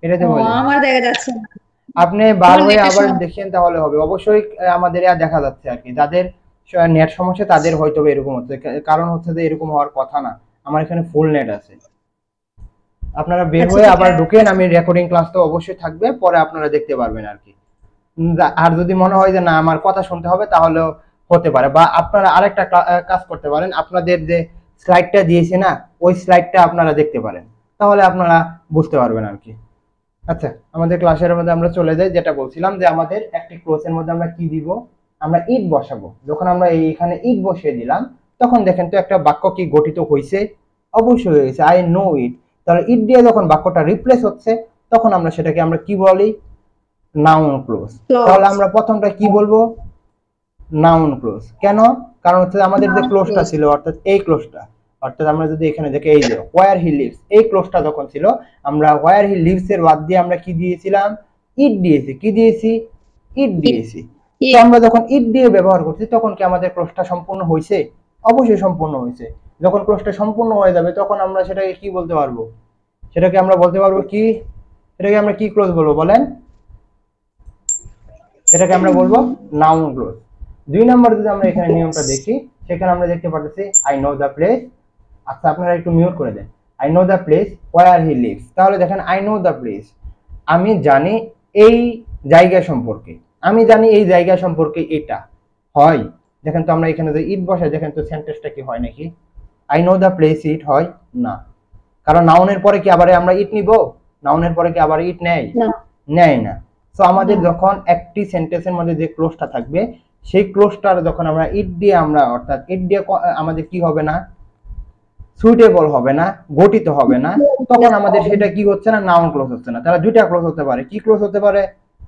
এটাতে ও বলে আমার দেখা যাচ্ছে না। আপনি বার আমার হয়ে নেটের আবার সমস্যা। দেখেন তাহলে হবে অবশ্যই। আমাদের দেখা যাচ্ছে আর কি, যাদের নেট সমস্যা তাদের হয়তো বা এরকম হচ্ছে, কারণ হচ্ছে যে এরকম হওয়ার কথা না। আমার এখানে ফুল নেট আছে। আপনারা বের আচ্ছা হয়ে ঠিক আবার ঢুকেন, আছে। আমি রেকর্ডিং ক্লাস তো অবশ্যই থাকবে, পরে আপনারা দেখতে পারবেন আর কি। আর যদি মনে হয় যে না আমার কথা শুনতে হবে, তাহলে হতে পারে, বা আপনারা আরেকটা কাজ করতে পারেন, আপনাদের যে স্লাইডটা দিয়েছে না, ওই স্লাইডটা আপনারা দেখতে পারেন, তাহলে আপনারা বুঝতে পারবেন আর কি। আচ্ছা, আমাদের ক্লাসের মধ্যে আমরা চলে যাই। যেটা বলছিলাম যে আমাদের একটি ক্লোজের মধ্যে আমরা কি দিব, আমরা ইট বসাবো। যখন আমরা এইখানে ইট বসিয়ে দিলাম, তখন দেখেন তো একটা বাক্য কি গঠিত হয়েছে, অবশ্যই হয়ে গেছে, আই নো ইট। তাহলে ইট দিয়ে যখন বাক্যটা রিপ্লেস হচ্ছে, তখন আমরা সেটাকে আমরা কি বলি, নাউন ক্লোজ। তাহলে ক্লোজ। আমরা প্রথমটা কি বলবো, নাউন ক্লোজ। কেন? কারণ হচ্ছে আমাদের যে ক্লোজটা ক্লোজ। ছিল, অর্থাৎ এই ক্লোজটা, অর্থাৎ আমরা যদি এখানে দেখি এই যে ওয়্যার হি লিভস, এই ক্লোজটা যখন ছিল, আমরা ওয়্যার হি লিভস এর বাদ দিয়ে আমরা কি দিয়েছিলাম, ইট দিয়েছি। কি দিয়েছি, ইট দিয়েছি। তো আমরা যখন ইট দিয়ে ব্যবহার করছি, তখন কি আমাদের ক্লোজটা সম্পূর্ণ হয়েছে? অবশ্যই সম্পূর্ণ হয়েছে। যখন ক্লোজটা সম্পূর্ণ হয়ে যাবে, তখন আমরা সেটাকে কি বলতে পারবো, সেটাকে আমরা বলতে পারবো কি, সেটাকে আমরা কি ক্লোজ বলবো বলেন? সেটাকে আমরা বলবো নাউন ক্লোজ। 2 নম্বর যদি আমরা এখানে নিয়মটা দেখি, সেখানে আমরা দেখতে পাচ্ছি আই নো দ্য প্লেস। আচ্ছা, আপনারা একটু মিউট করে দেন। I know the place where he lives. তাহলে দেখেন আই নো দ্য প্লেস, আমি জানি এই জায়গা সম্পর্কে, আমি জানি এই জায়গা সম্পর্কে এটা হয়। দেখেন তো আমরা এখানে যে ইট বসাই, দেখেন তো সেন্টেন্সটা কি হয় নাকি, I know the place it হয় না। কারণ নাউনের পরে কি আবার আমরা ইট নিব? নাউনের পরে কি আবার ইট নেয়? না। নেয় না। সো আমাদের না। যখন একটি সেন্টেন্সের মধ্যে যে ক্লোজটা থাকবে, সেই ক্লোজটার যখন আমরা ইট দিয়ে আমরা, অর্থাৎ ইট দিয়ে আমাদের কি হবে না, সুইটেবল হবে না, গঠিত হবে না, তখন আমাদের সেটা কি হচ্ছে না, নাউন ক্লোজ হচ্ছে না। তাহলে দুইটা ক্লোজ হতে পারে। কি ক্লোজ হতে পারে?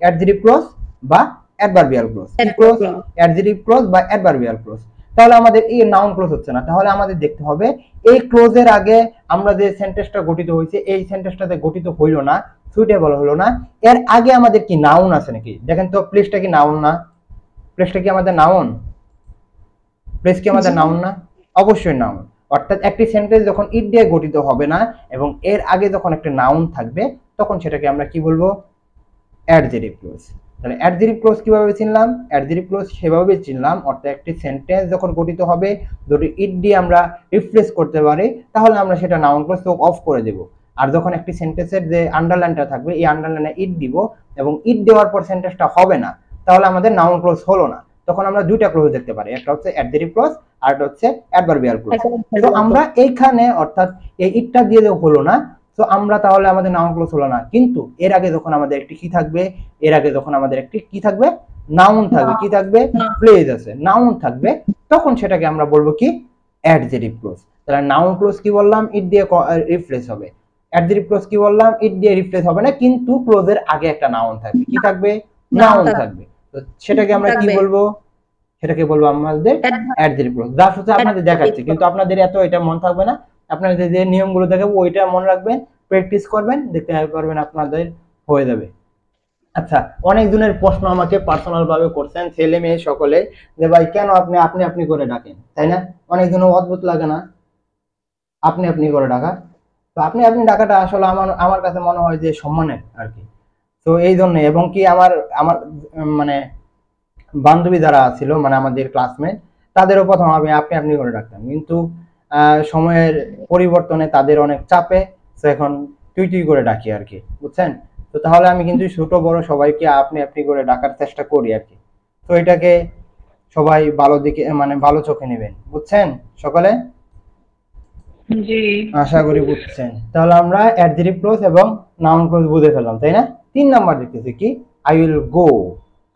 অ্যাডজেক্টিভ ক্লোজ বা অ্যাডভার্বিয়াল ক্লোজ। কি ক্লোজ? অ্যাডজেক্টিভ ক্লোজ বা অ্যাডভার্বিয়াল ক্লোজ। তাহলে আমাদের এই নাউন ক্লোজ হচ্ছে না। তাহলে আমাদের দেখতে হবে এই ক্লোজের আগে আমরা যে সেন্টেন্সটা গঠিত হয়েছে, এই সেন্টেন্সটাতে গঠিত হইল না, সুইটেবল হলো না, এর আগে আমাদের কি নাউন আছে নাকি? দেখেন তো প্লেসটা কি নাউন না? প্লেসটা কি আমাদের নাউন? প্লেস কি আমাদের নাউন না? অবশ্যই নাউন। অর্থাৎ একটি সেন্টেন্স যখন ইট দিয়ে গঠিত হবে না এবং এর আগে যখন একটা নাউন থাকবে, তখন সেটাকে আমরা কি বলবো, অ্যাডজেক্টিভ ক্লোজ। তাহলে অ্যাডজেক্টিভ ক্লোজ কিভাবে চিনলাম? অ্যাডজেক্টিভ ক্লোজ সেভাবে চিনলাম, অর্থাৎ একটি সেন্টেন্স যখন গঠিত হবে, যদি ইট দিয়ে আমরা রিপ্লেস করতে পারি, তাহলে আমরা সেটা নাউন ক্লোজ তো অফ করে দেব। আর যখন একটি সেন্টেন্সের যে আন্ডারলাইনটা থাকবে, এই আন্ডারলাইনে ইট দিব এবং ইট দেওয়ার পর সেন্টেন্সটা হবে না, তাহলে আমাদের নাউন ক্লোজ হলো না। তখন আমরা দুইটা ক্লোজ দেখতে পারি, একটা হচ্ছে অ্যাডজেক্টিভ ক্লোজ আর একটা হচ্ছে অ্যাডভার্বিয়াল ক্লোজ। তো আমরা এইখানে অর্থাৎ এই ইটটা দিয়ে হলো না, তো আমরা তাহলে আমাদের নাউন ক্লোজ হলো না। কিন্তু এর আগে যখন আমাদের একটি কি থাকবে, এর আগে যখন আমাদের একটি কি থাকবে, নাউন থাকবে। কি থাকবে? প্লেস আছে, নাউন থাকবে, তখন সেটাকে আমরা বলবো কি, অ্যাডজেক্টিভ ক্লোজ। তাহলে নাউন ক্লোজ কি বললাম, ইট দিয়ে রিপ্লেস হবে। অ্যাডজেক্টিভ ক্লোজ কি বললাম, ইট দিয়ে রিপ্লেস হবে না, কিন্তু ক্লোজের আগে একটা নাউন থাকবে। কি থাকবে? নাউন থাকবে। তো সেটাকে আমরা কি বলবো, সেটাকে বলবো আমাদের অ্যাডজেক্টিভ ক্লোজ। জাস্ট হচ্ছে আপনাদের দেখাচ্ছি, কিন্তু আপনাদের এত এটা মনে থাকবে না। আপনাদের যে নিয়মগুলো দেখাবো ওইটা মনে রাখবেন, প্র্যাকটিস করবেন, দেখতে পারবেন আপনাদের হয়ে যাবে। আচ্ছা, অনেক জনের প্রশ্ন আমাকে পার্সোনাল ভাবে করছেন, ছেলে মেয়ে সকলে, যে ভাই কেন আপনি আপনি আপনি করে ডাকেন, তাই না? অনেক জনের অদ্ভুত লাগে না আপনি আপনি করে ডাকা? তো আপনি আপনি ডাকাটা আসলে আমার আমার কাছে মনে হয় যে সম্মানের আর কি। তো এই জন্য, এবং কি আমার আমার মানে বান্ধবী যারা ছিল, মানে আমাদের ক্লাসমেট, তাদেরও প্রথম আমি আপনি আপনি করে ডাকতাম, কিন্তু সময়ের পরিবর্তনে তাদের অনেক চাপে, তো এখন তুই তুই করে ডাকি আর কি, বুঝছেন? তো তাহলে আমি কিন্তু ছোট বড় সবাইকে আপনি আপনি করে ডাকার চেষ্টা করি আর কি। তো এটাকে সবাই ভালো দিকে, মানে ভালো চোখে নেবেন, বুঝছেন সকলে? জি। আশা করি বুঝছেন। তাহলে আমরা অ্যাডজেক্টিভ ক্লোজ এবং নাউন ক্লোজ বুঝে ফেললাম, তাই না? 3 নাম্বার দেখতেছি কি, আই উইল গো,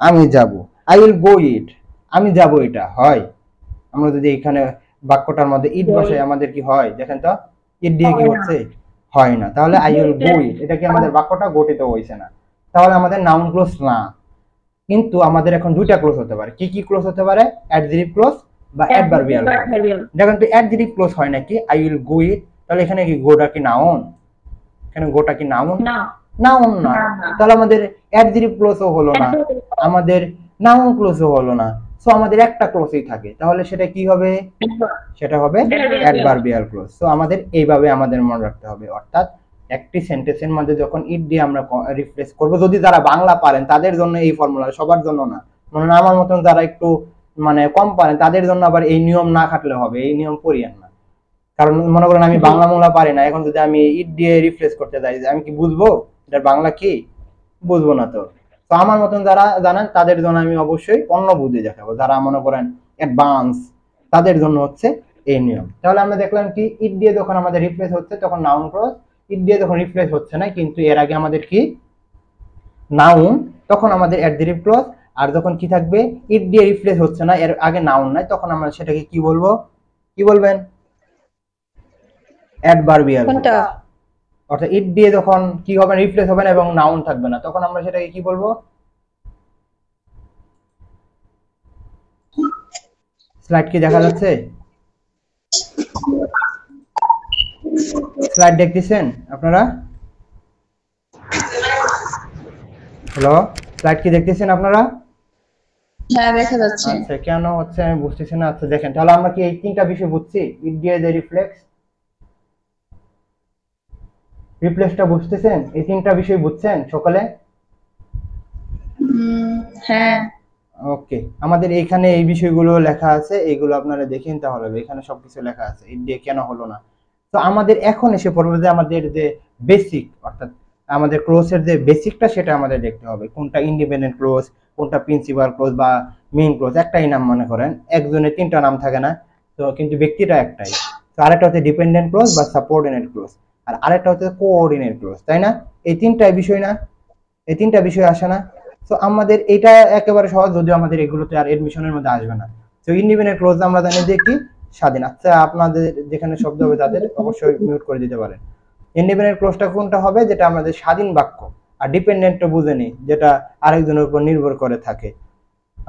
আমি যাব। আই উইল গো ইট, আমি যাব এটা হয়। আমরা যদি এখানে বাক্যটার মধ্যে ইট বসাই, আমাদের কি হয় দেখেন তো, ইট দিয়ে কি হচ্ছে, হয় না। তাহলে আই উইল গো ইট, এটা কি আমাদের বাক্যটা গঠিত হয়েছে না, তাহলে আমাদের নাউন ক্লোজ না। কিন্তু আমাদের এখন দুইটা ক্লোজ হতে পারে। কি কি ক্লোজ হতে পারে? অ্যাডজেক্টিভ ক্লোজ বা অ্যাডভার্বিয়াল ক্লোজ। দেখেন তো অ্যাডজেক্টিভ ক্লোজ হয় নাকি, আই উইল গো ইট, তাহলে এখানে কি গোটা কি নাউন? এখানে গোটা কি নাউন? নাউন না। তাহলে আমাদের অ্যাডজেক্টিভ ক্লোজও হলো না, আমাদের নাউন ক্লোজও হলো না। সো আমাদের একটা ক্লোজই থাকে, তাহলে সেটা কি হবে? সেটা হবে অ্যাডভার্বিয়াল ক্লোজ। সো আমাদের এইভাবে আমাদের মনে রাখতে হবে, অর্থাৎ একটি সেন্টেন্সের মধ্যে যখন ইট দিয়ে আমরা রিপ্লেস করব, যদি যারা বাংলা পারেন তাদের জন্য এই ফর্মুলা, সবার জন্য না। মানে আমার মতন যারা একটু মানে কম পারেন তাদের জন্য আবার এই নিয়ম না খাটলে হবে, এই নিয়ম করিয়েন না। কারণ মনে করেন আমি বাংলা মোংলা পারি না, এখন যদি আমি ইট দিয়ে রিপ্লেস করতে যাই, আমি কি বুঝবো এটার বাংলা কি? বুঝবো না। তো তো আমার মতন যারা জানেন তাদের জন্য আমি অবশ্যই অন্য বুদ্ধি দেখাবো, যারা মনে করেন অ্যাডভান্স তাদের জন্য হচ্ছে এই নিয়ম। তাহলে আমরা দেখলাম কি, ইট দিয়ে যখন আমাদের রিপ্লেস হচ্ছে তখন নাউন ক্লজ, ইট দিয়ে যখন রিপ্লেস হচ্ছে না কিন্তু এর আগে আমাদের কি নাউন, তখন আমাদের অ্যাডজেক্টিভ ক্লজ। আর যখন কি থাকবে, ইট দিয়ে রিপ্লেস হচ্ছে না, এর আগে নাউন নাই, তখন আমরা সেটাকে কি বলবো? কি বলবেন? অ্যাডভার্বিয়াল। কোনটা? অর্থাৎ ইট দিয়ে যখন কি হবে, রিপ্লেস হবে না এবং নাউন থাকবে না, তখন আমরা সেটাকে কি বলবো? স্লাইড কি দেখা যাচ্ছে? স্লাইড দেখতেছেন আপনারা? হ্যালো, স্লাইড কি দেখতেছেন আপনারা? হ্যাঁ, দেখা যাচ্ছে। আচ্ছা, কেন হচ্ছে আমি বুঝতেছি না। আচ্ছা দেখেন, তাহলে আমরা কি এই তিনটা বিষয় বুঝছি? ইট দিয়ে যে রিফ্লেক্স, রিপ্লেসটা বুঝতেছেন? এই তিনটা বিষয় বুঝছেন সকলে? হ্যাঁ। ওকে, আমাদের এখানে এই বিষয়গুলো লেখা আছে, এইগুলো আপনারা দেখেন তাহলে হবে। এখানে সবকিছু লেখা আছে, ইট দিয়ে কেন হলো না। তো আমাদের এখন এসে পড়বে যে আমাদের যে বেসিক, অর্থাৎ আমাদের ক্লোজের যে বেসিকটা সেটা আমাদের দেখতে হবে। কোনটা ইন্ডিপেন্ডেন্ট ক্লোজ, কোনটা প্রিন্সিপাল ক্লোজ বা মেইন ক্লোজ। একটাই নাম, মনে করেন একজনের তিনটা নাম থাকে না, তো কিন্তু ব্যক্তিটা একটাই। তো আরেকটা হচ্ছে ডিপেন্ডেন্ট ক্লোজ বা সাবঅর্ডিনেট ক্লোজ, আর আরেকটা হচ্ছে কোঅর্ডিনেট ক্লোজ, তাই না? এই তিনটাই বিষয় না? এই তিনটা বিষয় আসে না? তো আমাদের এটা একেবারে সহজ, যদিও আমাদের এগুলোতে আর এডমিশনের মধ্যে আসবে না। তো ইন্ডিপেন্ডেন্ট ক্লোজ আমরা জানি যে কি, স্বাধীন। আচ্ছা, আপনাদের যেখানে শব্দ হবে তাদের অবশ্যই মিউট করে দিতে পারেন। ইন্ডিপেন্ডেন্ট ক্লোজটা কোনটা হবে? যেটা আমাদের স্বাধীন বাক্য। আর ডিপেন্ডেন্টটা বুঝেনি, যেটা আরেকজনের উপর নির্ভর করে থাকে।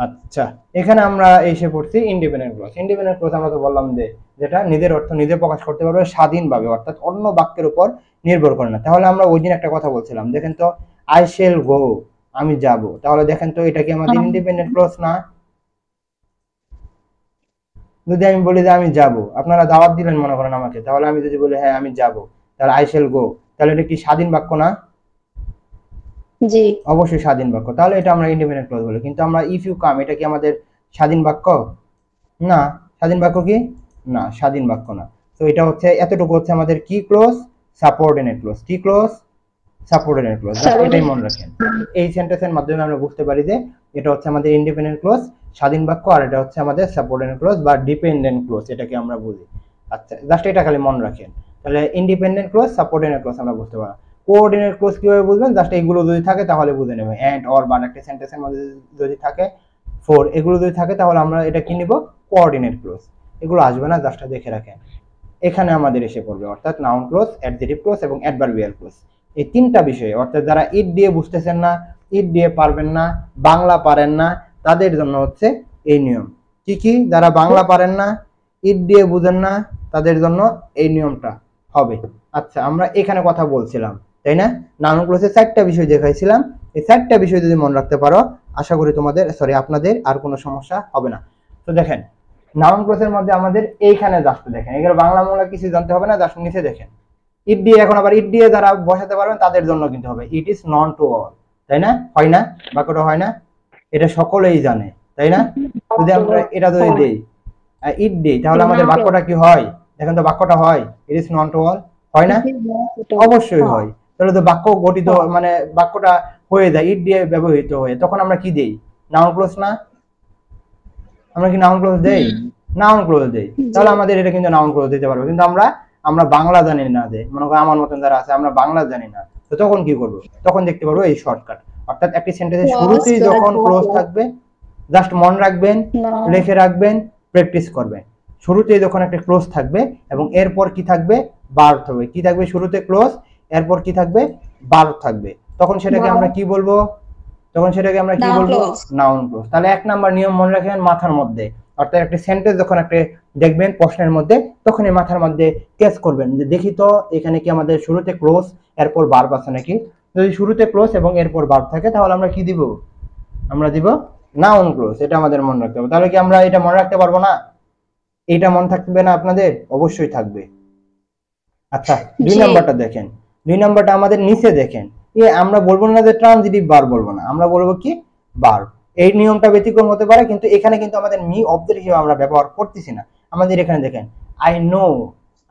আচ্ছা, এখানে আমরা এসে পড়ছি ইন্ডিপেন্ডেন্ট ক্লোজ। ইন্ডিপেন্ডেন্ট ক্লোজ আমরা তো বললাম যে যেটা নিজের অর্থ নিজে প্রকাশ করতে পারবে স্বাধীনভাবে, অর্থাৎ অন্য বাক্যের উপর নির্ভর করে না। তাহলে আমরা ওই দিন একটা কথা বলছিলাম, দেখেন তো, আই শেল গো, আমি যাব। তাহলে দেখেন তো, এটা কি আমাদের ইন্ডিপেন্ডেন্ট ক্লোজ না? যদি আমি বলি যে আমি যাব, আপনারা দাওয়াত দিলেন মনে করেন আমাকে, তাহলে আমি যদি বলি হ্যাঁ আমি যাব, তাহলে আই শেল গো, তাহলে এটা কি স্বাধীন বাক্য না? জি, অবশ্যই স্বাধীন বাক্য। তাহলে এটা আমরা ইন্ডিপেন্ডেন্ট ক্লজ বলি। কিন্তু আমরা ইফ ইউ কাম, এটা কি আমাদের স্বাধীন বাক্য? না। স্বাধীন বাক্য কি? না, স্বাধীন বাক্য না। তো এটা হচ্ছে, এতটুকু হচ্ছে আমাদের কি ক্লজ? Subordinate clause. কি ক্লজ? Subordinate clause. এটাই মনে রাখেন। এই সেন্টেন্সের মাধ্যমে আমরা বুঝতে পারি যে এটা হচ্ছে আমাদের ইন্ডিপেন্ডেন্ট ক্লজ, স্বাধীন বাক্য, আর এটা হচ্ছে আমাদের সাবঅর্ডিনেট ক্লজ বা ডিপেন্ডেন্ট ক্লজ, এটাকে আমরা বুঝি। আচ্ছা, জাস্ট এটা খালি মনে রাখেন। তাহলে ইন্ডিপেন্ডেন্ট ক্লজ, সাবঅর্ডিনেট ক্লজ আমরা বুঝতে পারলাম। কোঅর্ডিনেট ক্লজ কিভাবে বুঝবেন? জাস্ট এইগুলো যদি থাকে তাহলে বুঝে নেবেন। এন্ড, অর, বাট একটা সেন্টেন্সের মধ্যে যদি থাকে, ফর, এগুলো যদি থাকে তাহলে আমরা এটা কি নিব? Coordinate clause. এগুলো আসবে না, জাস্ট দেখে রাখেন। এখানে আমাদের এসে পড়বে অর্থাৎ নাউন ক্লজ, অ্যাডজেক্টিভ ক্লজ এবং অ্যাডভার্বিয়াল ক্লজ। এই তিনটা বিষয়ে, অর্থাৎ যারা ইট দিয়ে বুঝতেছেন না, ইট দিয়ে পারবেন না, বাংলা পারেন না, তাদের জন্য হচ্ছে এই নিয়ম। কি কি? যারা বাংলা পারেন না, ইট দিয়ে বুঝেন না, তাদের জন্য এই নিয়মটা হবে। আচ্ছা, আমরা এখানে কথা বলছিলাম, তাই না? নাউন ক্লজে 4টা বিষয় দেখাইছিলাম। এই 4টা বিষয় যদি মনে রাখতে পারো, আশা করি তোমাদের, আপনাদের আর কোনো সমস্যা হবে না। তো দেখেন, নাউন ক্লজের মধ্যে আমাদের এইখানে জাস্ট দেখেন, এগুলো বাংলা মূলা কিছু জানতে হবে না, জাস্ট নিচে দেখেন ইট দিয়ে। এখন আবার ইট দিয়ে যারা বসাতে পারবেন তাদের জন্য কিন্তু হবে it is known to all, তাই না? হয় না? বাক্যটা হয় না? এটা সকলেই জানে, তাই না? যদি আমরা এটা যদি দেই, ইট দেই, তাহলে আমাদের বাক্যটা কি হয়? দেখেন তো, বাক্যটা হয় it is known to all, হয় না? অবশ্যই হয়। তাহলে তো বাক্য গঠিত, মানে বাক্যটা হয়ে যায় ইট দিয়ে ব্যবহৃত হয়ে, তখন আমরা কি দেই? নাউন ক্লজ না? আমরা কি নাউন ক্লজ দেই? নাউন ক্লজ দেই। তাহলে আমাদের এটা কিন্তু নাউন ক্লজ দিতে পারবে। কিন্তু আমরা বাংলা জানি না, যে মনে করো আমার মতন যারা আছে আমরা বাংলা জানি না, তো তখন কি করব? তখন দেখতে পারবো এই শর্টকাট। অর্থাৎ একটি সেন্টেন্সের শুরুতেই যখন ক্লোজ থাকবে, জাস্ট মনে রাখবেন, লিখে রাখবেন, প্র্যাকটিস করবেন। শুরুতেই যখন একটা ক্লোজ থাকবে এবং এরপর কি থাকবে? ভার্ব থাকবে। কি থাকবে? শুরুতে ক্লোজ, এরপর কি থাকবে? ভার্ব থাকবে। তখন সেটাকে আমরা কি বলবো? Noun clause. তাহলে 1 নাম্বার নিয়ম মনে রাখবেন মাথার মধ্যে। অর্থাৎ একটা সেন্টেন্স যখন একটা দেখবেন প্রশ্নের মধ্যে, তখন এই মাথার মধ্যে ক্যাচ করবেন যে দেখি তো এখানে কি আমাদের শুরুতে ক্লোজ এরপর ভার্ব আছে নাকি। যদি শুরুতে ক্লোজ এবং এরপর ভার্ব থাকে তাহলে আমরা কি দিব? আমরা দিব নাউন ক্লোজ। এটা আমাদের মনে রাখতে হবে। তাহলে কি আমরা এটা মনে রাখতে পারবো না? এটা মনে থাকবে না আপনাদের? অবশ্যই থাকবে। আচ্ছা, 2 নাম্বারটা দেখেন। 2 নাম্বারটা আমাদের নিচে দেখেন, আমরা বলবো না যে ট্রানজিটিভ ভার্ব বলবো না, আমরা বলবো কি ভার্ব। এই নিয়মটা ব্যতিক্রম হতে পারে, কিন্তু এখানে কিন্তু আমাদের মি অবজেক্ট হিসেবে আমরা ব্যবহার করতেছি না। আমাদের এখানে দেখেন আই নো,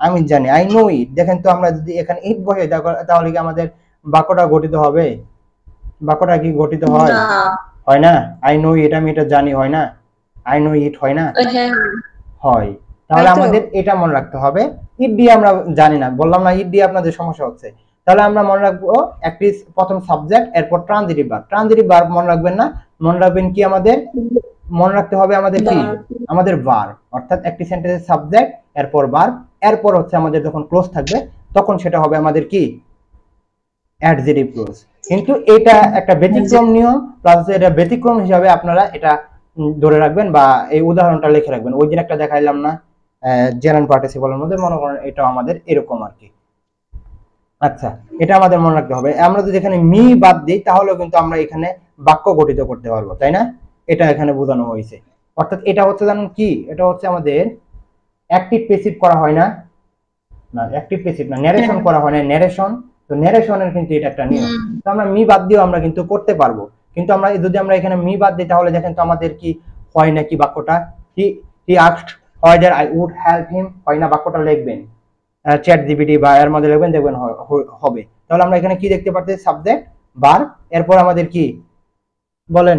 আমি জানি, আই নো ইট। দেখেন তো আমরা যদি এখানে ইট বসে তাহলে কি আমাদের বাক্যটা গঠিত হবে? বাক্যটা কি গঠিত হয়? না। হয় না। আই নো ইট, আমি এটা জানি, হয় না। আই নো ইট হয় না, হ্যাঁ হয়। তাহলে হয়তো। আমাদের এটা মনে রাখতে হবে, ইট দিয়ে আমরা জানি না, বললাম না ইট দিয়ে আপনাদের সমস্যা হচ্ছে। তাহলে আমরা মনে রাখবো একটি প্রথম সাবজেক্ট, এরপর ট্রানজিটিভ ভার্ব। ট্রানজিটিভ ভার্ব মনে রাখবেন না, মনে রাখবেন কি আমাদের মনে রাখতে হবে আমাদের কি Verb. আমাদের ভার্ব, অর্থাৎ একটি সেন্টেন্সের সাবজেক্ট, এরপর ভার্ব, এরপর হচ্ছে আমাদের যখন ক্লোজ থাকবে তখন সেটা হবে আমাদের কি অ্যাডজেক্টিভ ক্লোজ। কিন্তু এটা একটা ব্যতিক্রম নিয়ম, প্লাস এটা ব্যতিক্রম হিসাবে আপনারা এটা ধরে রাখবেন বা এই উদাহরণটা লিখে রাখবেন। ওই দিন একটা দেখাইলাম না জেনারেল পার্টিসিপলের মধ্যে, মনে করেন এটা আমাদের এরকম আর কি। আচ্ছা, এটা আমাদের মনে রাখতে হবে। আমরা যদি এখানে মি বাদ দিই তাহলে কিন্তু আমরা এখানে বাক্য গঠিত করতে পারবো, তাই না? এটা এখানে বোঝানো হয়েছে। অর্থাৎ এটা হচ্ছে জানেন কি, এটা হচ্ছে আমাদের অ্যাক্টিভ প্যাসিভ করা হয় না, না অ্যাক্টিভ প্যাসিভ না, ন্যারেশন করা হয় না, ন্যারেশন। তো ন্যারেশনের কিন্তু এটা একটা নিয়ম। তো আমরা মি বাদ দিয়েও আমরা কিন্তু করতে পারবো, কিন্তু আমরা যদি আমরা এখানে মি বাদ দিই তাহলে দেখেন তো আমাদের কি হয় না, কি বাক্যটা he asked whether I would help him, হয় না? বাক্যটা লিখবেন চ্যাট জিপিটি বা এর মধ্যে লিখবেন, দেখবেন হবে। তাহলে আমরা এখানে কি দেখতে পাচ্ছি, সাবজেক্ট ভার্ব, এরপর আমাদের কি বলেন,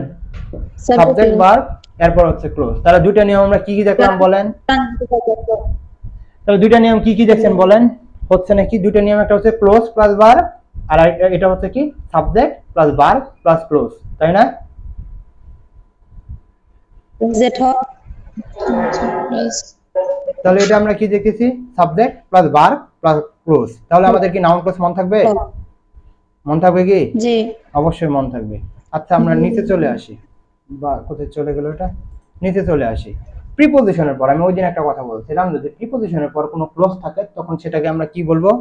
সাবজেক্ট ভার্ব, এরপর হচ্ছে ক্লোজ। তাহলে দুইটা নিয়ম আমরা কি কি দেখলাম বলেন? তাহলে দুইটা নিয়ম কি কি দেখছেন বলেন? হচ্ছে নাকি দুইটা নিয়ম, একটা হচ্ছে ক্লোজ প্লাস ভার্ব, আর এটা হচ্ছে কি subject plus verb plus close, তাই না? তাহলে এটা আমরা কি দেখেছি, subject plus verb plus close. তাহলে আমাদের কি নাউন ক্লোজ মন থাকবে? মন থাকবে কি? জি অবশ্যই মন থাকবে। আচ্ছা, আমরা নিচে চলে আসি, বা কোথায় চলে গেল এটা, নিচে চলে আসি। প্রিপোজিশনের পর আমি ওই দিন একটা কথা বলছিলাম, যদি প্রিপোজিশনের পর কোনো ক্লোজ থাকে তখন সেটাকে আমরা কি বলবো?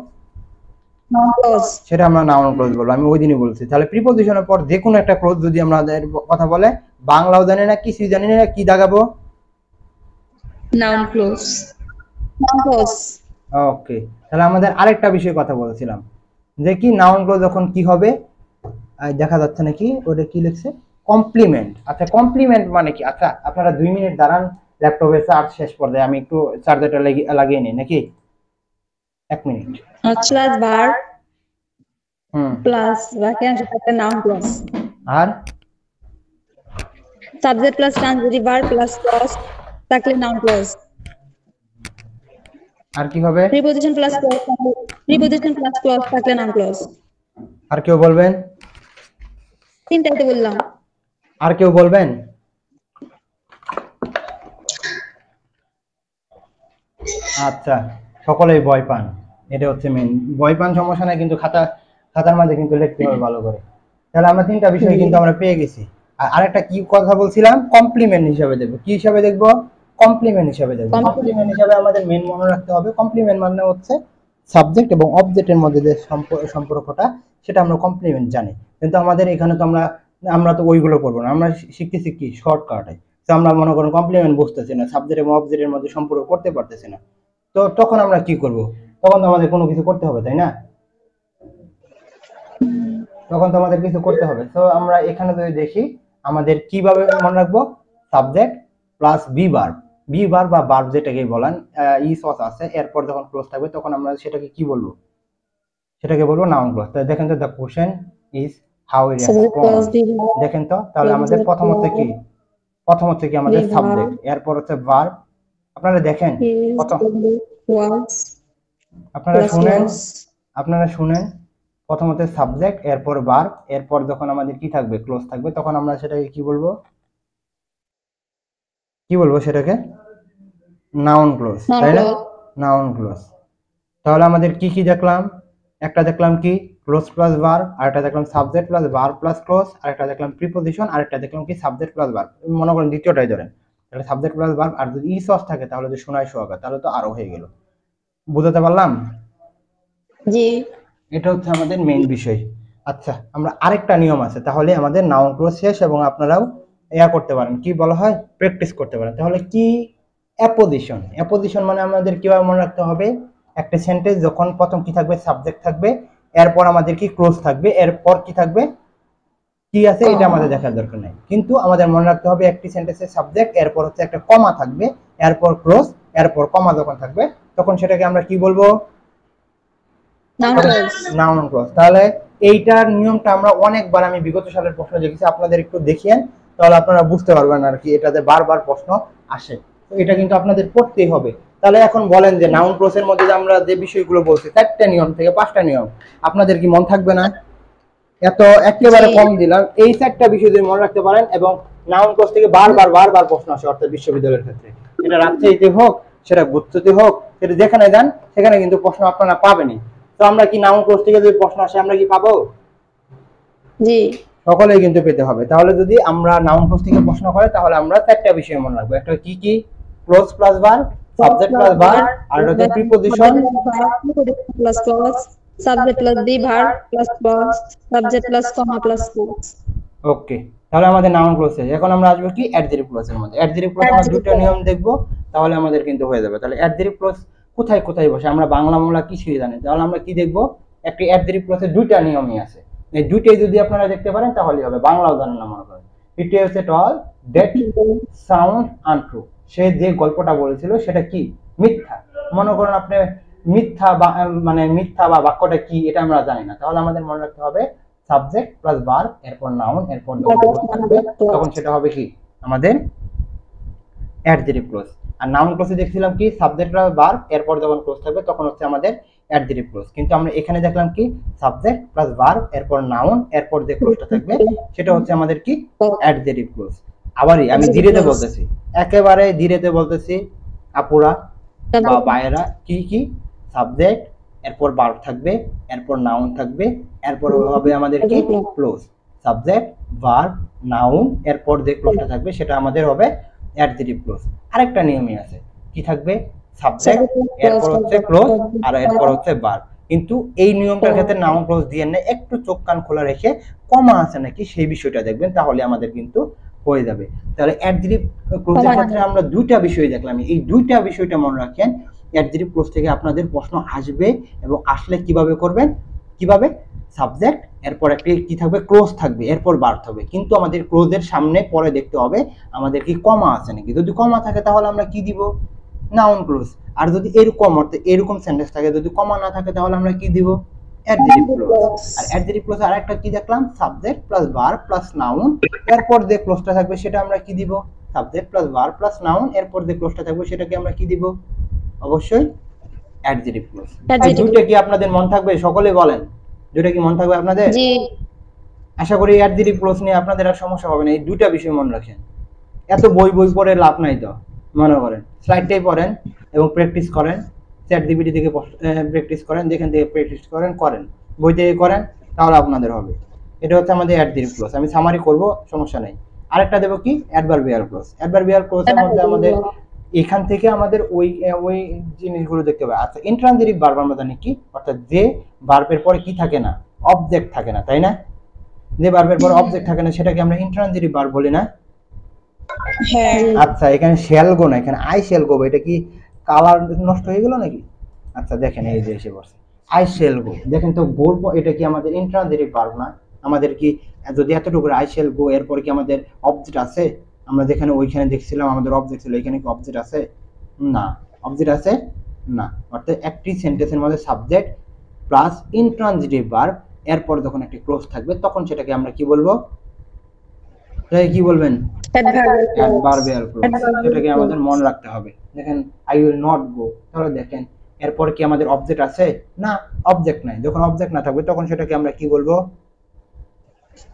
সেটা আমরা নাউন ক্লোজ বলবো, আমি ওই দিনই বলছি। তাহলে প্রিপোজিশনের পর যে কোনো একটা ক্লোজ যদি আমাদের কথা বলে, বাংলাও জানি না কিছুই জানি না, কি দাগাবো? Noun clause. Noun clause. Okay, তাহলে আমাদের আরেকটা বিষয়ে কথা বলছিলাম, যে কি নাউন ক্লোজ যখন কি হবে, দেখা যাচ্ছে নাকি ওটা কি লিখছে, কমপ্লিমেন্ট। আচ্ছা, কমপ্লিমেন্ট মানে কি? আচ্ছা, আপনারা 2 মিনিট দাঁড়ান, ল্যাপটপে চার্জ শেষ পর্যায়ে, আমি একটু চার্জারটা লাগিয়ে নিই নাকি, 1 মিনিট। প্লাস ভার্ব প্লাস বাক্যাংশ থাকলে নাউন ক্লোজ। আর subject plus transitive verb plus clause থাকলে নাউন ক্লোজ। আর কি হবে? প্রিপোজিশন প্লাস ক্লজ থাকলে নাউন ক্লোজ। আর কেউ বলবেন? তিনটাই তো বললাম। আর কেউ বলবেন? আচ্ছা, সকলেই ভয় পান, এটা হচ্ছে মেন। ভয় পান সমস্যা নাই, কিন্তু খাতার মাঝে কিন্তু লিখতে হবে ভালো করে। তাহলে আমরা তিনটা বিষয় কিন্তু আমরা পেয়ে গেছি। আর আরেকটা কি কথা বলছিলাম, কমপ্লিমেন্ট হিসাবে দেখবো। কি হিসাবে দেখবো? কমপ্লিমেন্ট হিসাবে দেখবো। কমপ্লিমেন্ট হিসাবে আমাদের মেন মনে রাখতে হবে, কমপ্লিমেন্ট মানে হচ্ছে সাবজেক্ট এবং অবজেক্টের মধ্যে যে সম্পর্কটা, সেটা আমরা কমপ্লিমেন্ট জানি। কিন্তু আমাদের এখানে তো আমরা তো ওইগুলো করবো না, আমরা শিখতেছি কি শর্টকাটে। তো আমরা মনে করেন কমপ্লিমেন্ট বুঝতেছি না, সাবজেক্ট এবং অবজেক্টের মধ্যে সম্পর্ক করতে পারতেছি না, তো তখন আমরা কি করব? তখন তো আমাদের কোনো কিছু করতে হবে, তাই না? তখন তো আমাদের কিছু করতে হবে। তো আমরা এখানে যদি দেখি, আমাদের কিভাবে মনে রাখবো, সাবজেক্ট প্লাস বি ভার্ব বা ভার্ব যেটাকে বলেন, সস আছে, এরপর যখন ক্লোজ থাকবে তখন আমরা সেটাকে কি বলবো? সেটাকে বলবো নাউন ক্লোজ। তাই দেখেন তো, the question is how we respond. দেখেন তো, তাহলে আমাদের প্রথম হচ্ছে কি আমাদের সাবজেক্ট, এরপর হচ্ছে ভার্ব। আপনারা দেখেন, আপনারা শুনেন প্রথমত সাবজেক্ট, এরপর ভার্ব, এরপর যখন আমাদের কি থাকবে, ক্লোজ থাকবে, তখন আমরা সেটাকে কি বলবো? সেটাকে নাউন ক্লোজ, তাই না? Noun clause. তাহলে আমাদের কি কি দেখলাম? একটা দেখলাম কি ক্লোজ প্লাস ভার্ব, আরেকটা দেখলাম subject plus verb plus close, আরেকটা দেখলাম প্রিপোজিশন, আরেকটা দেখলাম কি সাবজেক্ট প্লাস ভার্ব। মনে করেন দ্বিতীয়টাই ধরেন, তাহলে সাবজেক্ট প্লাস ভার্ব, আর যদি সস থাকে তাহলে যে শোনায় সোহাগা, তাহলে তো আরো হয়ে গেল। বুঝতে পারলাম? জি, এটা হচ্ছে আমাদের মেইন বিষয়। আচ্ছা, আমরা আরেকটা নিয়ম আছে, তাহলে আমাদের নাউন ক্লোজ শেষ এবং আপনারাও করতে পারেন, কি বলা হয়, প্র্যাকটিস করতে পারেন। তাহলে কি অ্যাপোজিশন মানে আমাদের কিভাবে মনে রাখতে হবে, একটা সেন্টেন্স যখন প্রথম কি থাকবে, সাবজেক্ট থাকবে, এরপর আমাদের কি ক্লোজ থাকবে, এরপর কি থাকবে, কি আছে এটা আমাদের দেখার দরকার নাই, কিন্তু আমাদের মনে রাখতে হবে একটি সেন্টেন্সের সাবজেক্ট, এরপর হচ্ছে একটা কমা থাকবে, এরপর ক্লোজ, এরপর কমা যখন থাকবে তখন সেটাকে আমরা কি বলবো, নাউন ক্লোজ। তাহলে এইটার নিয়মটা আমরা অনেকবার আমি বিগত সালের প্রশ্ন দেখেছি, আপনাদের একটু দেখিয়েন তাহলে আপনারা বুঝতে পারবেন আর কি, এটাতে বারবার প্রশ্ন আসে, তো এটা কিন্তু আপনাদের পড়তেই হবে। তাহলে এখন বলেন যে নাউন ক্লোজের মধ্যে যে আমরা যে বিষয়গুলো বলছি 4টা নিয়ম থেকে 5টা নিয়ম, আপনাদের কি মন থাকবে না? এত একেবারে কম দিলাম, এই 4টা বিষয় যদি মনে রাখতে পারেন, এবং নাউন ক্লোজ থেকে বারবার প্রশ্ন আসে অর্থাৎ বিশ্ববিদ্যালয়ের ক্ষেত্রে, এটা রাজশাহীতে হোক, সেটা গুচ্ছতে হোক, সেটা যেখানে যান সেখানে কিন্তু প্রশ্ন আপনারা পাবেনই। তো আমরা কি নাউন ক্লোজ থেকে যদি প্রশ্ন আসে আমরা কি পাবো? জি, সকলেই কিন্তু পেতে হবে। তাহলে যদি আমরা নাউন ক্লোজ থেকে প্রশ্ন করে তাহলে আমরা 4টা বিষয় মনে রাখবো, একটা কি কি, clause plus verb, subject plus verb, আর হচ্ছে preposition plus clause, subject plus be verb plus clause, subject plus comma plus clause. Okay, তাহলে আমাদের নাউন ক্লোজ শেষ। এখন আমরা আসবো কি অ্যাডজেক্টিভ ক্লোজের মধ্যে। অ্যাডজেক্টিভ ক্লোজ আমরা দুটো নিয়ম দেখবো, তাহলে আমাদের কিন্তু হয়ে যাবে। তাহলে অ্যাডজেক্টিভ ক্লোজ কোথায় কোথায় বসে, আমরা বাংলা মোলা কিছুই জানি, তাহলে আমরা কি দেখবো, একটি অ্যাডজেক্টিভ ক্লোজের দুইটা নিয়মই আছে, এই দুইটাই যদি আপনারা দেখতে পারেন তাহলেই হবে। বাংলাও জানেন না মনে করেন, it is at all that sound untrue, সে যে গল্পটা বলেছিল সেটা কি, মিথ্যা। মনে করেন আপনি মিথ্যা বা মানে মিথ্যা বা বাক্যটা কি এটা আমরা জানি না, তাহলে আমাদের মনে রাখতে হবে সাবজেক্ট প্লাস ভার্ব, এরপর নাউন, এরপর তখন সেটা হবে কি আমাদের অ্যাডজেক্টিভ ক্লোজ। আর নাউন ক্লোজে দেখছিলাম কি সাবজেক্ট প্লাস ভার্ব, এরপর যখন ক্লোজ থাকবে তখন হচ্ছে আমাদের অ্যাডজেক্টিভ ক্লোজ। কিন্তু আমরা এখানে দেখলাম কি সাবজেক্ট প্লাস ভার্ব, এরপর নাউন, এরপর যে ক্লোজটা থাকবে সেটা হচ্ছে আমাদের কি অ্যাডজেক্টিভ ক্লোজ। আবারই আমি ধীরেতে বলতেছি, একেবারে ধীরেতে বলতেছি আপুরা বা ভাইয়েরা, কি কি সাবজেক্ট, এরপর ভার্ব থাকবে, এরপর নাউন থাকবে, এরপর হবে আমাদের কি ক্লোজ, সাবজেক্ট ভার্ব নাউন, এরপর যে ক্লোজটা থাকবে সেটা আমাদের হবে অ্যাডজেক্টিভ ক্লোজ। আরেকটা নিয়মই আছে, কি থাকবে, সাবজেক্ট, এরপর হচ্ছে ক্লোজ, আর এরপর হচ্ছে ভার্ব। কিন্তু এই নিয়মটার ক্ষেত্রে নাউন ক্লোজ দিয়ে না, একটু চোখ কান খোলা রেখে কমা আছে নাকি সেই বিষয়টা দেখবেন, তাহলে আমাদের কিন্তু হয়ে যাবে। তাহলে অ্যাডজেক্টিভ ক্লোজের ক্ষেত্রে আমরা দুইটা বিষয় দেখলাম, এই দুইটা বিষয়টা মনে রাখেন, অ্যাডজেক্টিভ ক্লোজ থেকে আপনাদের প্রশ্ন আসবে, এবং আসলে কিভাবে করবেন, কিভাবে, সাবজেক্ট, এরপর একটি কি থাকবে, ক্লোজ থাকবে, এরপর ভার্ব থাকবে, কিন্তু আমাদের ক্লোজের সামনে পরে দেখতে হবে আমাদের কি কমা আছে নাকি, যদি কমা থাকে তাহলে আমরা কি দিব, নাউন ক্লোজ। আর যদি এরকম অর্থাৎ এরকম সেন্টেন্স থাকে, যদি কমা না থাকে তাহলে আমরা কি দিব, অ্যাডজেক্টিভ ক্লোজ। আর অ্যাডজেক্টিভ ক্লোজ আরেকটা কি দেখলাম, subject plus verb plus noun, এরপর যে ক্লোজটা থাকবে সেটা আমরা কি দিব, subject plus verb plus noun, এরপর যে ক্লোজটা থাকবে সেটাকে আমরা কি দিব, অবশ্যই অ্যাডজেক্টিভ ক্লোজ। এই দুইটা কি আপনাদের মন থাকবে, সকলে বলেন, দুইটা কি মন থাকবে আপনাদের? জি, আশা করি অ্যাডজেক্টিভ ক্লোজ নিয়ে আপনাদের আর সমস্যা হবে না, এই দুইটা বিষয় মনে রাখেন। এত বই বই পড়ে লাভ নাই, তো মনে করেন স্লাইডটাই পড়েন এবং প্র্যাকটিস করেন, চ্যাট জিপিটি থেকে প্র্যাকটিস করেন, যেখান থেকে প্র্যাকটিস করেন বই থেকে করেন, তাহলে আপনাদের হবে। এটা হচ্ছে আমাদের অ্যাডজেক্টিভ ক্লোজ। আমি সামারি করব, সমস্যা নেই। আরেকটা দেবো কি, অ্যাডভার্বিয়াল ক্লোজ। অ্যাডভার্বিয়াল ক্লোজের মধ্যে আমাদের এখান থেকে আমাদের ওই জিনিসগুলো দেখতে হবে। আচ্ছা, ইন্ট্রানজিটিভ ভার্ব আমরা জানি কি, অর্থাৎ যে ভার্বের পরে কি থাকে না, অবজেক্ট থাকে না, তাই না? যে ভার্বের পরে অবজেক্ট থাকে না সেটাকে আমরা ইন্ট্রানজিটিভ ভার্ব বলি না? হ্যাঁ। আচ্ছা, এখানে শ্যাল গো না, এখানে আই শ্যাল গো। এটা কি কালার নষ্ট হয়ে গেল নাকি? আচ্ছা দেখেন, এই যে এসে বসে আই শ্যাল গো, দেখেন তো গোর, এটা কি আমাদের ইন্ট্রানজিটিভ ভার্ব না? আমাদের কি যদি এতটুকু আই শ্যাল গো, এরপর কি আমাদের অবজেক্ট আছে? আমরা যেখানে ওইখানে দেখছিলাম আমাদের অবজেক্ট ছিল, এখানে কি অবজেক্ট আছে? না। অবজেক্ট আছে না, অর্থাৎ একটি সেন্টেন্সের মধ্যে সাবজেক্ট প্লাস ইন্ট্রানজিটিভ ভার্ব, এরপর যখন একটি ক্লোজ থাকবে তখন সেটাকে আমরা কি বলবো, কি বলবেন, অ্যাডভার্বিয়াল ক্লোজ। এটাকে আমাদের মনে রাখতে হবে। দেখেন আই উইল নট গো, তাহলে দেখেন এরপর কি আমাদের অবজেক্ট আছে? না, অবজেক্ট নাই। যখন অবজেক্ট না থাকবে তখন সেটাকে আমরা কি বলবো,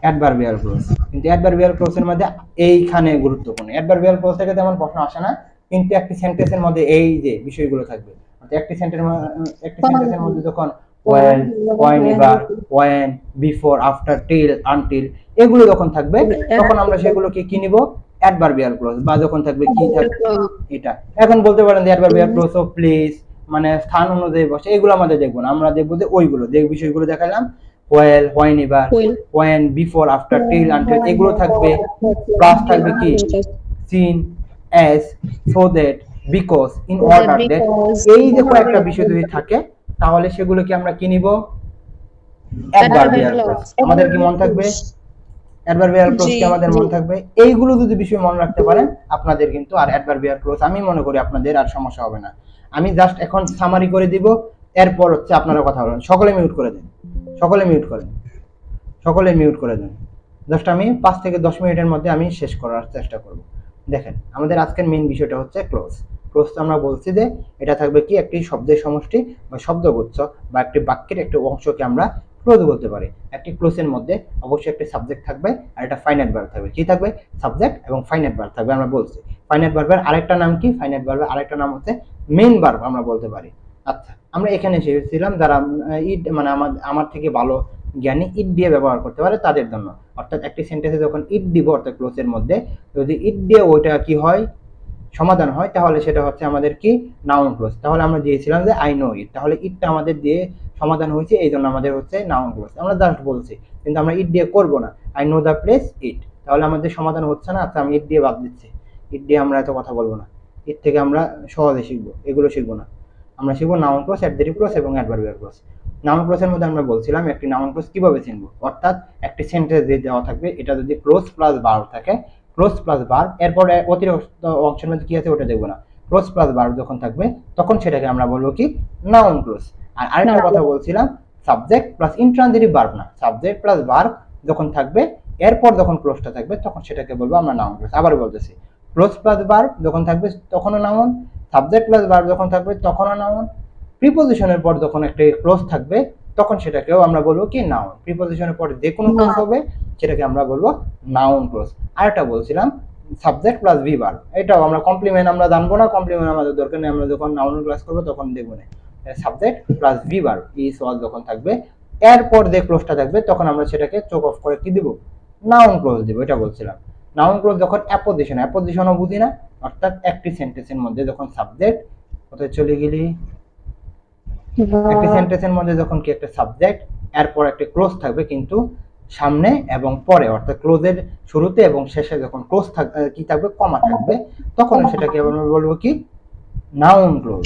অ্যাডভার্বিয়াল ক্লোজ। কিন্তু অ্যাডভার্বিয়াল ক্লোজের মধ্যে এইখানে গুরুত্বপূর্ণ, অ্যাডভার্বিয়াল ক্লোজ থেকে তেমন প্রশ্ন আসে না, কিন্তু একটি সেন্টেন্সের মধ্যে এই যে বিষয়গুলো থাকবে। একটি সেন্টেন্সের মধ্যে যখন when, whenever, when, before, after, till, until এগুলো যখন থাকবে তখন আমরা সেগুলোকে কি নিব, অ্যাডভার্বিয়াল ক্লোজ। বা যখন থাকবে কি থাকবে এটা, এখন বলতে পারেন যে অ্যাডভার্বিয়াল ক্লোজ অফ প্লেস, মানে স্থান অনুযায়ী বসে, এগুলো আমাদের দেখবো না। আমরা দেখবো যে ওইগুলো যে বিষয়গুলো দেখালাম, when, whenever, when, before, after, till, until এগুলো থাকবে। প্লাস থাকবে কি, since, as, so that, because, in order that, এই যে কয়েকটা বিষয় যদি থাকে তাহলে সেগুলোকে আমরা কি নিব, অ্যাডভার্বিয়াল ক্লজ। আমাদের কি মনে থাকবে? অ্যাডভার্বিয়াল ক্লজ কি আমাদের মনে থাকবে? এইগুলো যদি বিষয় মনে রাখতে পারেন আপনাদের কিন্তু আর অ্যাডভার্বিয়াল ক্লজ আমি মনে করি আপনাদের আর সমস্যা হবে না। আমি জাস্ট এখন সামারি করে দিব, এরপর হচ্ছে আপনারা কথা বলবেন। সকলে মিউট করে দেন, সকলে মিউট করেন, সকলে মিউট করে দেন। জাস্ট আমি 5 থেকে 10 মিনিটের মধ্যে আমি শেষ করার চেষ্টা করব। দেখেন আমাদের আজকের মেইন বিষয়টা হচ্ছে ক্লোজ। ক্লোজ তো আমরা বলছি যে এটা থাকবে কি একটি শব্দের সমষ্টি বা শব্দগুচ্ছ বা একটি বাক্যের একটি অংশকে আমরা ক্লোজ বলতে পারি। একটি ক্লোজের মধ্যে অবশ্যই একটি সাবজেক্ট থাকবে আর একটা ফাইনাইট ভার্ব থাকবে। কি থাকবে? সাবজেক্ট এবং ফাইনাইট ভার্ব থাকবে। আমরা বলছি ফাইনাইট ভার্বের আরেকটা নাম কি? ফাইনাইট ভার্বের আরেকটা নাম হচ্ছে মেইন ভার্ব আমরা বলতে পারি। আচ্ছা, আমরা এখানে এসেছিলাম যারা ইট মানে আমার থেকে ভালো জ্ঞানী ইট দিয়ে ব্যবহার করতে পারে তাদের জন্য। অর্থাৎ একটি সেন্টেন্সে যখন ইট দিব অর্থাৎ ক্লোজের মধ্যে যদি ইট দিয়ে ওইটা কি হয় সমাধান হয় তাহলে সেটা হচ্ছে আমাদের কি নাউন ক্লোজ। তাহলে আমরা দিয়েছিলাম যে আই নো ইট, তাহলে ইটটা আমাদের দিয়ে সমাধান হয়েছে, এই জন্য আমাদের হচ্ছে নাউন ক্লোজ। আমরা জাস্ট বলছি কিন্তু আমরা ইট দিয়ে করব না। I know the place it, তাহলে আমাদের সমাধান হচ্ছে না। আচ্ছা আমি ইট দিয়ে বাদ দিচ্ছি, ইট দিয়ে আমরা এত কথা বলবো না। ইট থেকে আমরা সহজে শিখবো, এগুলো শিখবো না। আমরা শিখবো নাউন ক্লোজ, অ্যাডজেক্টিভ ক্লোজ এবং অ্যাডভার্বিয়াল ক্লোজ। নাউন ক্লোজের মধ্যে আমরা বলছিলাম একটি নাউন ক্লোজ কিভাবে চিনবো, অর্থাৎ একটি সেন্টেন্স দিয়ে দেওয়া থাকবে, এটা যদি ক্লোজ প্লাস ভার্ব থাকে, ক্লোজ প্লাস ভার্ব, এরপরে অতিরিক্ত অংশের মধ্যে কি আছে ওটা দেখবো না। ক্লোজ প্লাস ভার্ব যখন থাকবে তখন সেটাকে আমরা বলবো কি নাউন ক্লোজ। আর আরেকটা কথা বলছিলাম সাবজেক্ট প্লাস ইন্ট্রানজিটিভ ভার্ব না, সাবজেক্ট প্লাস ভার্ব যখন থাকবে এরপর যখন ক্লোজটা থাকবে তখন সেটাকে বলবো আমরা নাউন ক্লোজ। আবার বলতেছি ক্লোজ প্লাস ভার্ব যখন থাকবে তখনও নাউন, সাবজেক্ট প্লাস ভার্ব যখন থাকবে তখনও নাউন, প্রিপোজিশনের পর যখন একটা ক্লোজ থাকবে তখন সেটাকেও আমরা বলবো কি নাউন। প্রিপোজিশনের পর যে কোনো ক্লোজ হবে সেটাকে আমরা বলবো নাউন ক্লোজ। আরেকটা বলছিলাম সাবজেক্ট প্লাস ভি ভার্ব, এটাও আমরা কমপ্লিমেন্ট আমরা জানবো না, কমপ্লিমেন্ট আমাদের দরকার নেই, আমরা যখন নাউন ক্লাস করবো তখন দেখবো না। Subject plus V verb is was যখন থাকবে এরপর যে ক্লোজটা থাকবে তখন আমরা সেটাকে চোখ অফ করে কি দিব নাউন ক্লোজ দিব। এটা বলছিলাম নাউন ক্লোজ যখন অ্যাপোজিশন, অ্যাপোজিশনও বুঝি না, অর্থাৎ একটি সেন্টেন্সের মধ্যে যখন সাবজেক্ট কোথায় চলে গেলি, একটি সেন্টেন্সের মধ্যে যখন কি একটা সাবজেক্ট এরপর একটা ক্লোজ থাকবে কিন্তু সামনে এবং পরে, অর্থাৎ ক্লোজের শুরুতে এবং শেষে যখন ক্লোজ থাকবে কি থাকবে কমা থাকবে তখন সেটাকে আমরা বলবো কি নাউন ক্লোজ।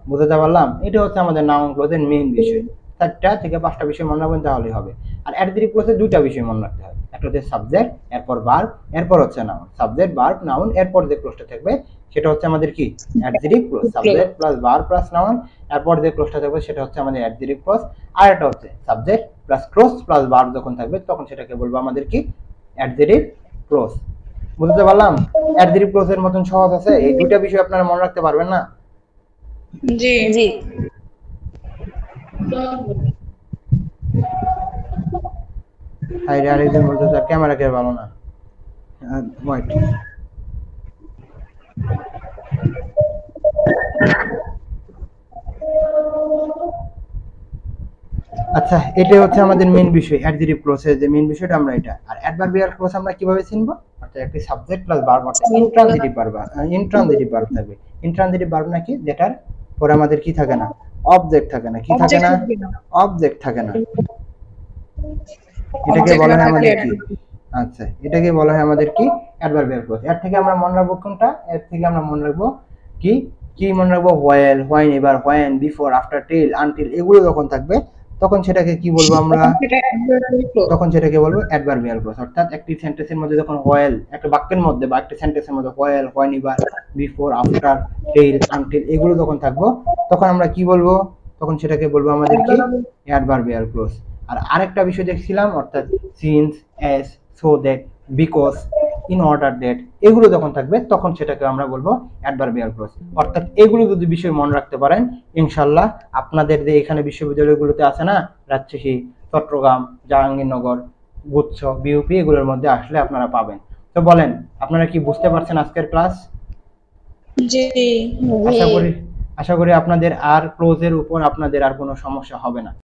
বুঝতে পারলাম? এটা হচ্ছে আমাদের নাউন ক্লোজের মেইন বিষয়। 4টা থেকে 5টা বিষয় মনে রাখবেন তাহলেই হবে। আর অ্যাডজেক্টিভ ক্লোজে 2টা বিষয় মনে রাখতে হবে, একটা হচ্ছে সাবজেক্ট এরপর ভার্ব এরপর হচ্ছে নাউন। সাবজেক্ট ভার্ব নাউন এরপর যে ক্লোজটা থাকবে সেটা হচ্ছে আমাদের কি adjective clause. Subject plus verb plus noun এরপর যে ক্লোজটা থাকবে সেটা হচ্ছে আমাদের অ্যাডজেক্টিভ ক্লোজ। আর এটা হচ্ছে subject plus close plus verb যখন থাকবে তখন সেটাকে বলবো আমাদের কি অ্যাডজেক্টিভ ক্লোজ। বুঝতে পারলাম? অ্যাডজেক্টিভ ক্লোজের মতন সহজ আছে? এই 2টা বিষয় আপনারা মনে রাখতে পারবেন না? জি জি। হাই রে, আরেকজন বলতেছে ক্যামেরা কে ভালো না। ওয়েট, আচ্ছা এটাই হচ্ছে আমাদের মেইন বিষয় অ্যাডজেক্টিভ ক্লোজের যে মেইন বিষয়টা আমরা এটা। আর অ্যাডভার্বিয়াল ক্লোজ আমরা কিভাবে চিনবো, অর্থাৎ একটি সাবজেক্ট প্লাস ভার্ব অর্থাৎ ইন্ট্রানজিটিভ ভার্ব, ইন্ট্রানজিটিভ ভার্ব থাকবে। ইন্ট্রানজিটিভ ভার্ব নাকি যেটার পরে আমাদের কি থাকে না অবজেক্ট থাকে না, কি থাকে না অবজেক্ট থাকে না, এটাকে বলা হয় আমাদের কি আচ্ছা এটাকে বলা হয় আমাদের কি অ্যাডভার্বিয়াল ক্লোজ। এর থেকে আমরা মনে রাখবো কোনটা, এর থেকে আমরা মনে রাখবো কি কি মনে রাখবো হোয়াইল, হোয়াইন, এবার when, before, after, till, until, এগুলো যখন থাকবে তখন সেটাকে কি বলবো আমরা, তখন সেটাকে বলবো অ্যাডভার্বিয়াল ক্লোজ। অর্থাৎ একটি সেন্টেন্সের মধ্যে যখন হোয়াইল, একটা বাক্যের মধ্যে বা একটা সেন্টেন্সের মধ্যে হোয়াইল, হোয়েন, এবার, বিফোর, আফটার, টিল, আনটিল এগুলো যখন থাকবো তখন আমরা কি বলবো, তখন সেটাকে বলবো আমাদের কি অ্যাডভার্বিয়াল ক্লোজ। আর আরেকটা বিষয় দেখছিলাম অর্থাৎ since, as, so that, because, in order that এগুলো যখন থাকবে তখন সেটাকে আমরা বলবো অ্যাডভার্বিয়াল ক্লোজ। অর্থাৎ এগুলো যদি বিষয় মনে রাখতে পারেন ইনশাআল্লাহ আপনাদের যে এখানে বিশ্ববিদ্যালয়গুলোতে আছে না রাজশাহী, চট্টগ্রাম, জাহাঙ্গীরনগর, গুচ্ছ, বিউপি এগুলোর মধ্যে আসলে আপনারা পাবেন। তো বলেন আপনারা কি বুঝতে পারছেন আজকের ক্লাস? জি। আশা করি আপনাদের আর ক্লোজের উপর আপনাদের আর কোনো সমস্যা হবে না।